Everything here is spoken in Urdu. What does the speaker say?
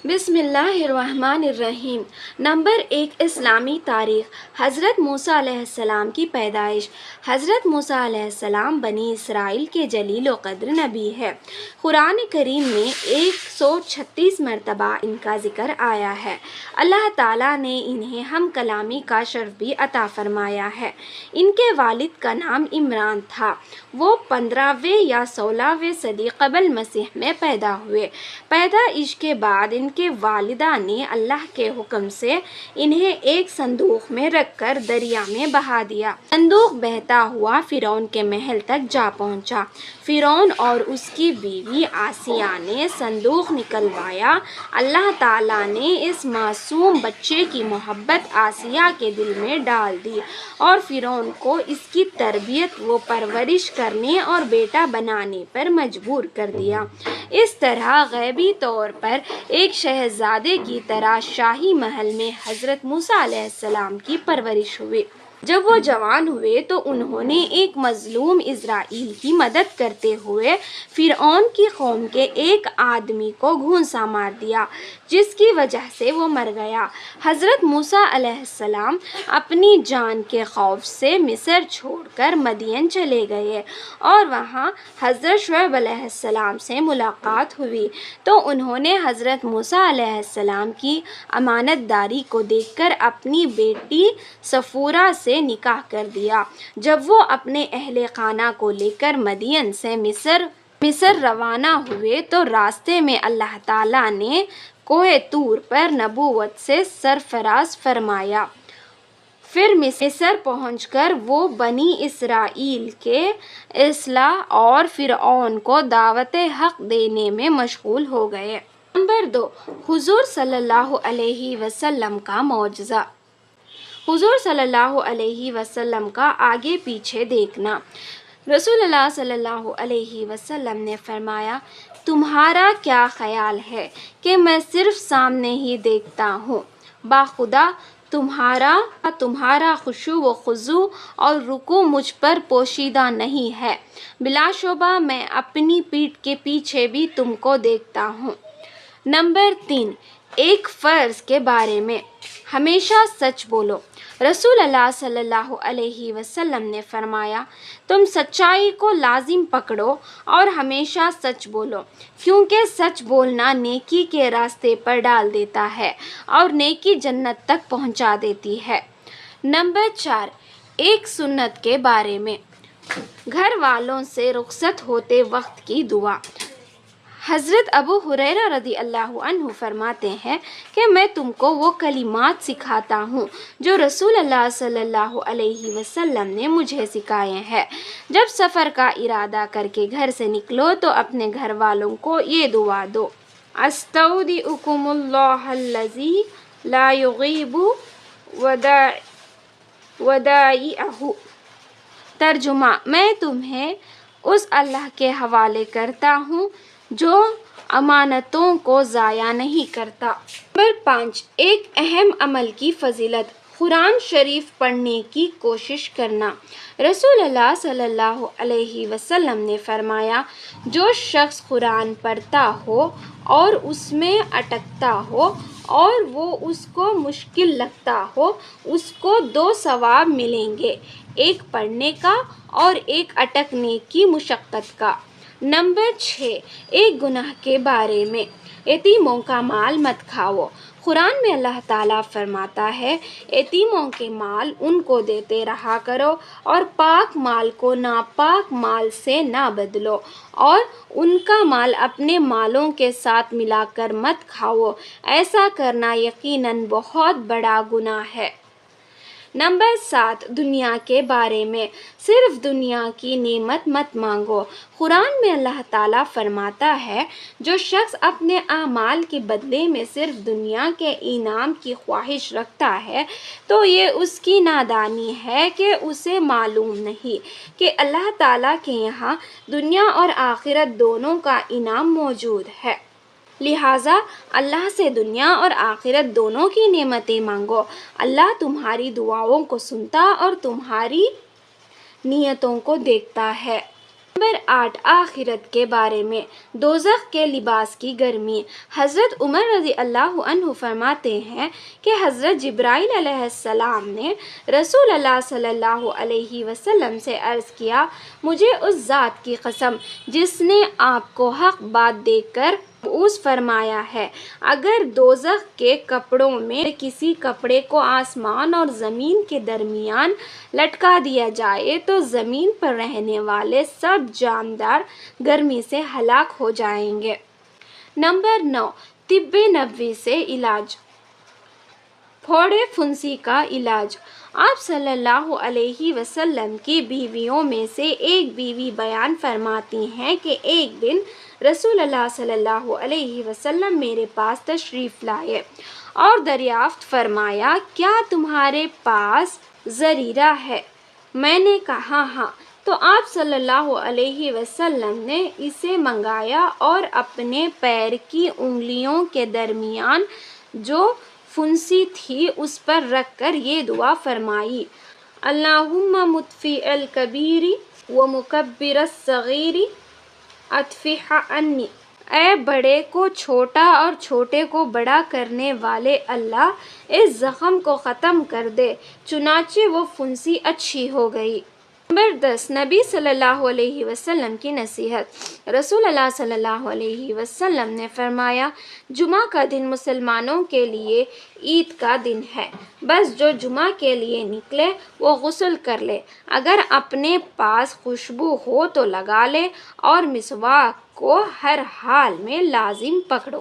بسم اللہ الرحمن الرحیم۔ نمبر 1، اسلامی تاریخ۔ حضرت موسیٰ علیہ السلام کی پیدائش۔ حضرت موسیٰ علیہ السلام بنی اسرائیل کے جلیل و قدر نبی ہے۔ قرآن کریم میں 136 مرتبہ ان کا ذکر آیا ہے۔ اللہ تعالیٰ نے انہیں ہم کلامی کا شرف بھی عطا فرمایا ہے۔ ان کے والد کا نام عمران تھا۔ وہ 15ویں یا 16ویں صدی قبل مسیح میں پیدا ہوئے۔ پیدائش کے بعد ان کے والدہ نے اللہ کے حکم سے انہیں ایک صندوق میں رکھ کر دریا میں بہا دیا۔ صندوق بہتا ہوا فرعون کے محل تک جا پہنچا۔ فرعون اور اس کی بیوی آسیہ نے صندوق نکلوایا۔ اللہ تعالیٰ نے اس معصوم بچے کی محبت آسیہ کے دل میں ڈال دی اور فرعون کو اس کی تربیت و پرورش کرنے اور بیٹا بنانے پر مجبور کر دیا۔ اس طرح غیبی طور پر ایک شہزادے کی طرح شاہی محل میں حضرت موسیٰ علیہ السلام کی پرورش ہوئی۔ جب وہ جوان ہوئے تو انہوں نے ایک مظلوم اسرائیل کی مدد کرتے ہوئے فرعون کی قوم کے ایک آدمی کو گھونسا مار دیا، جس کی وجہ سے وہ مر گیا۔ حضرت موسیٰ علیہ السلام اپنی جان کے خوف سے مصر چھوڑ کر مدین چلے گئے اور وہاں حضرت شعیب علیہ السلام سے ملاقات ہوئی تو انہوں نے حضرت موسیٰ علیہ السلام کی امانت داری کو دیکھ کر اپنی بیٹی صفورہ سے نکاح کر دیا۔ جب وہ اپنے اہل خانہ کو لے کر مدین سے مصر روانہ ہوئے تو راستے میں اللہ تعالیٰ نے کوہ طور پر نبوت سے سرفراز فرمایا۔ پھر مصر پہنچ کر وہ بنی اسرائیل کے اصلاح اور فرعون کو دعوت حق دینے میں مشغول ہو گئے۔ نمبر 2، حضور صلی اللہ علیہ وسلم کا معجزہ۔ حضور صلی اللہ علیہ وسلم کا آگے پیچھے دیکھنا۔ رسول اللہ صلی اللہ علیہ وسلم نے فرمایا، تمہارا کیا خیال ہے کہ میں صرف سامنے ہی دیکھتا ہوں؟ باخدا تمہارا خشوع و خضوع اور رکوع مجھ پر پوشیدہ نہیں ہے۔ بلا شبہ میں اپنی پیٹھ کے پیچھے بھی تم کو دیکھتا ہوں۔ نمبر 3، ایک فرض کے بارے میں۔ ہمیشہ سچ بولو۔ رسول اللہ صلی اللہ علیہ وسلم نے فرمایا، تم سچائی کو لازم پکڑو اور ہمیشہ سچ بولو، کیونکہ سچ بولنا نیکی کے راستے پر ڈال دیتا ہے اور نیکی جنت تک پہنچا دیتی ہے۔ نمبر 4، ایک سنت کے بارے میں۔ گھر والوں سے رخصت ہوتے وقت کی دعا۔ حضرت ابو ہریرہ رضی اللہ عنہ فرماتے ہیں کہ میں تم کو وہ کلمات سکھاتا ہوں جو رسول اللہ صلی اللہ علیہ وسلم نے مجھے سکھائے ہیں۔ جب سفر کا ارادہ کر کے گھر سے نکلو تو اپنے گھر والوں کو یہ دعا دو، استودعکم اللہ الذی لا یغیب ودائعہ۔ ترجمہ، میں تمہیں اس اللہ کے حوالے کرتا ہوں جو امانتوں کو ضائع نہیں کرتا۔ نمبر 5، ایک اہم عمل کی فضیلت۔ قرآن شریف پڑھنے کی کوشش کرنا۔ رسول اللہ صلی اللہ علیہ وسلم نے فرمایا، جو شخص قرآن پڑھتا ہو اور اس میں اٹکتا ہو اور وہ اس کو مشکل لگتا ہو، اس کو 2 ثواب ملیں گے، ایک پڑھنے کا اور ایک اٹکنے کی مشقت کا۔ نمبر 6، ایک گناہ کے بارے میں۔ یتیموں کا مال مت کھاؤ۔ قرآن میں اللہ تعالیٰ فرماتا ہے، یتیموں کے مال ان کو دیتے رہا کرو اور پاک مال کو ناپاک مال سے نہ بدلو، اور ان کا مال اپنے مالوں کے ساتھ ملا کر مت کھاؤ، ایسا کرنا یقیناً بہت بڑا گناہ ہے۔ نمبر 7، دنیا کے بارے میں۔ صرف دنیا کی نعمت مت مانگو۔ قرآن میں اللہ تعالیٰ فرماتا ہے، جو شخص اپنے اعمال کے بدلے میں صرف دنیا کے انعام کی خواہش رکھتا ہے تو یہ اس کی نادانی ہے کہ اسے معلوم نہیں کہ اللہ تعالیٰ کے یہاں دنیا اور آخرت دونوں کا انعام موجود ہے۔ لہٰذا اللہ سے دنیا اور آخرت دونوں کی نعمتیں مانگو۔ اللہ تمہاری دعاؤں کو سنتا اور تمہاری نیتوں کو دیکھتا ہے۔ نمبر 8 آخرت کے بارے میں، دوزخ کے لباس کی گرمی۔ حضرت عمر رضی اللہ عنہ فرماتے ہیں کہ حضرت جبرائیل علیہ السلام نے رسول اللہ صلی اللہ علیہ وسلم سے عرض کیا، مجھے اس ذات کی قسم جس نے آپ کو حق بات دے کر مبعوث فرمایا ہے، اگر دوزخ کے کپڑوں میں کسی کپڑے کو آسمان اور زمین کے درمیان لٹکا دیا جائے تو زمین پر رہنے والے سب جاندار گرمی سے ہلاک ہو جائیں گے۔ نمبر 9 طب نبوی سے علاج، پھوڑے پھنسی کا علاج۔ آپ صلی اللہ علیہ وسلم کی بیویوں میں سے ایک بیوی بیان فرماتی ہیں کہ ایک دن رسول اللہ صلی اللہ علیہ وسلم میرے پاس تشریف لائے اور دریافت فرمایا، کیا تمہارے پاس زریرہ ہے؟ میں نے کہا ہاں، تو آپ صلی اللہ علیہ وسلم نے اسے منگایا اور اپنے پیر کی انگلیوں کے درمیان جو پھنسی تھی اس پر رکھ کر یہ دعا فرمائی، اللہم مطفئ الکبیر و مکبر الصغیر اطفئ عنی، اے بڑے کو چھوٹا اور چھوٹے کو بڑا کرنے والے اللہ، اس زخم کو ختم کر دے۔ چنانچہ وہ پھنسی اچھی ہو گئی۔ نمبر 10 نبی صلی اللہ علیہ وسلم کی نصیحت۔ رسول اللہ صلی اللہ علیہ وسلم نے فرمایا، جمعہ کا دن مسلمانوں کے لیے عید کا دن ہے، بس جو جمعہ کے لیے نکلے وہ غسل کر لے، اگر اپنے پاس خوشبو ہو تو لگا لے اور مسواک کو ہر حال میں لازم پکڑو۔